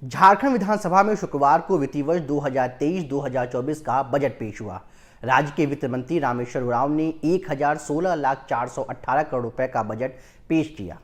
झारखंड विधानसभा में शुक्रवार को वित्तीय वर्ष 2023-2024 का बजट पेश हुआ। राज्य के वित्त मंत्री रामेश्वर उरांव ने 1,16,418 करोड़ रुपए का बजट पेश किया।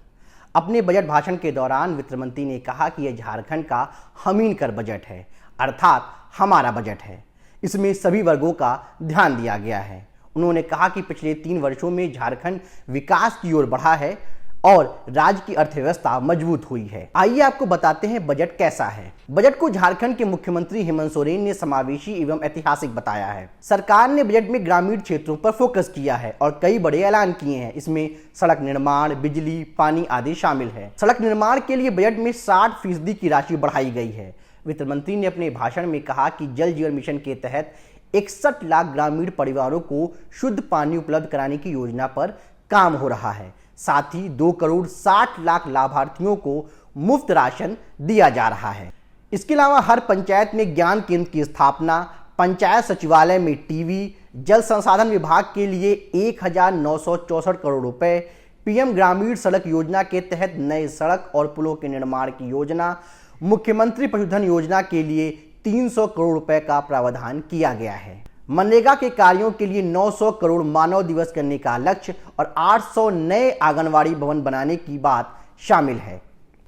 अपने बजट भाषण के दौरान वित्त मंत्री ने कहा कि यह झारखंड का हमीन कर बजट है, अर्थात हमारा बजट है। इसमें सभी वर्गों का ध्यान दिया गया है। उन्होंने कहा कि पिछले 3 वर्षों में झारखंड विकास की ओर बढ़ा है और राज्य की अर्थव्यवस्था मजबूत हुई है। आइए आपको बताते हैं बजट कैसा है। बजट को झारखंड के मुख्यमंत्री हेमंत सोरेन ने समावेशी एवं ऐतिहासिक बताया है। सरकार ने बजट में ग्रामीण क्षेत्रों पर फोकस किया है और कई बड़े ऐलान किए हैं। इसमें सड़क निर्माण, बिजली, पानी आदि शामिल है। सड़क निर्माण के लिए बजट में 60% की राशि बढ़ाई गई है। वित्त मंत्री ने अपने भाषण में कहा कि जल जीवन मिशन के तहत 61 लाख ग्रामीण परिवारों को शुद्ध पानी उपलब्ध कराने की योजना पर काम हो रहा है। साथ ही 2,60,00,000 लाभार्थियों को मुफ्त राशन दिया जा रहा है। इसके अलावा हर पंचायत में ज्ञान केंद्र की स्थापना, पंचायत सचिवालय में टीवी, जल संसाधन विभाग के लिए 1,964 करोड़ रुपए, पीएम ग्रामीण सड़क योजना के तहत नए सड़क और पुलों के निर्माण की योजना, मुख्यमंत्री पशुधन योजना के लिए 300 करोड़ रुपए का प्रावधान किया गया है। मनरेगा के कार्यों के लिए 900 करोड़ मानव दिवस करने का लक्ष्य और 800 नए आंगनवाड़ी भवन बनाने की बात शामिल है।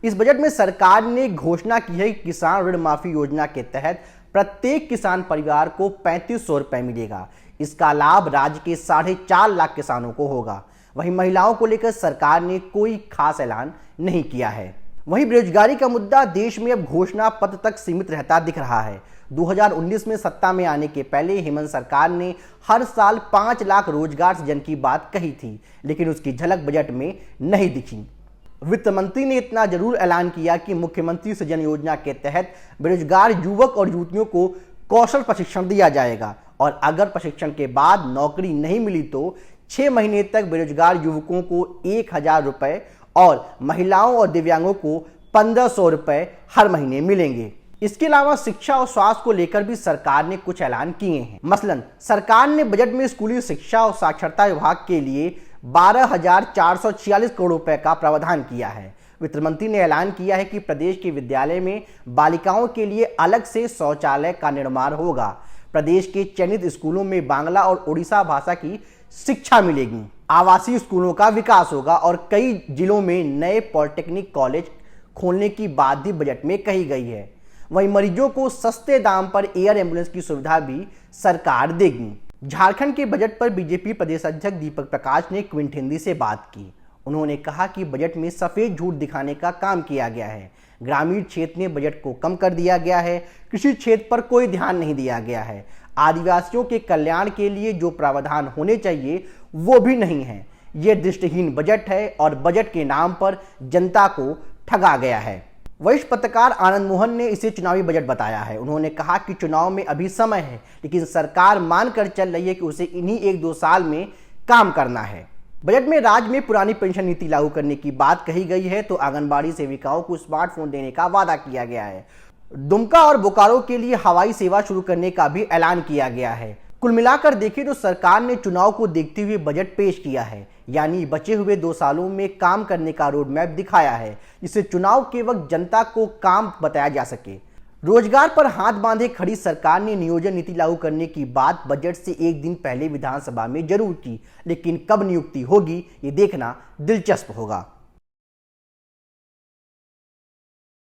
इस बजट में सरकार ने घोषणा की है कि किसान ऋण माफी योजना के तहत प्रत्येक किसान परिवार को 3500 रुपए मिलेगा। इसका लाभ राज्य के 4.5 लाख किसानों को होगा। वहीं महिलाओं को लेकर सरकार ने कोई खास ऐलान नहीं किया है। वहीं बेरोजगारी का मुद्दा देश में अब घोषणा पत्र तक सीमित रहता दिख रहा है। 2019 में सत्ता में आने के पहले हेमंत सरकार ने हर साल 5 लाख रोजगार सृजन की बात कही थी, लेकिन उसकी झलक बजट में नहीं दिखी। वित्त मंत्री ने इतना जरूर ऐलान किया कि मुख्यमंत्री सृजन योजना के तहत बेरोजगार युवक और युवतियों को कौशल प्रशिक्षण दिया जाएगा और अगर प्रशिक्षण के बाद नौकरी नहीं मिली तो 6 महीने तक बेरोजगार युवकों को 1,000 रुपए और महिलाओं और दिव्यांगों को 1,500 रुपए हर महीने मिलेंगे। इसके अलावा शिक्षा और स्वास्थ्य को लेकर भी सरकार ने कुछ ऐलान किए हैं। मसलन सरकार ने बजट में स्कूली शिक्षा और साक्षरता विभाग के लिए 12,446 करोड़ रुपए का प्रावधान किया है। वित्त मंत्री ने ऐलान किया है कि प्रदेश के विद्यालय में बालिकाओं के लिए अलग से शौचालय का निर्माण होगा। प्रदेश के चयनित स्कूलों में बांग्ला और उड़ीसा भाषा की शिक्षा मिलेगी। आवासीय स्कूलों का विकास होगा और कई जिलों में नए पॉलिटेक्निक कॉलेज खोलने की बात भी बजट में कही गई है। वहीं मरीजों को सस्ते दाम पर एयर एम्बुलेंस की सुविधा भी सरकार देगी। झारखंड के बजट पर बीजेपी प्रदेश अध्यक्ष दीपक प्रकाश ने क्विंट हिंदी से बात की। उन्होंने कहा कि बजट में सफेद झूठ दिखाने का काम किया गया है। ग्रामीण क्षेत्र में बजट को कम कर दिया गया है। कृषि क्षेत्र पर कोई ध्यान नहीं दिया गया है। आदिवासियों के कल्याण के लिए जो प्रावधान होने चाहिए वो भी नहीं है। ये दृष्टिहीन बजट है और बजट के नाम पर जनता को ठगा गया है। वरिष्ठ पत्रकार आनंद मोहन ने इसे चुनावी बजट बताया है। उन्होंने कहा कि चुनाव में अभी समय है, लेकिन सरकार मानकर चल रही है कि उसे इन्हीं 1-2 साल में काम करना है। बजट में राज्य में पुरानी पेंशन नीति लागू करने की बात कही गई है तो आंगनबाड़ी सेविकाओं को स्मार्टफोन देने का वादा किया गया है। दुमका और बोकारो के लिए हवाई सेवा शुरू करने का भी ऐलान किया गया है। कुल मिलाकर देखें तो सरकार ने चुनाव को देखते हुए बजट पेश किया है, यानी बचे हुए 2 सालों में काम करने का रोड मैप दिखाया है, जिससे चुनाव के वक्त जनता को काम बताया जा सके। रोजगार पर हाथ बांधे खड़ी सरकार ने नियोजन नीति लागू करने की बात बजट से 1 दिन पहले विधानसभा में जरूर की, लेकिन कब नियुक्ति होगी ये देखना दिलचस्प होगा।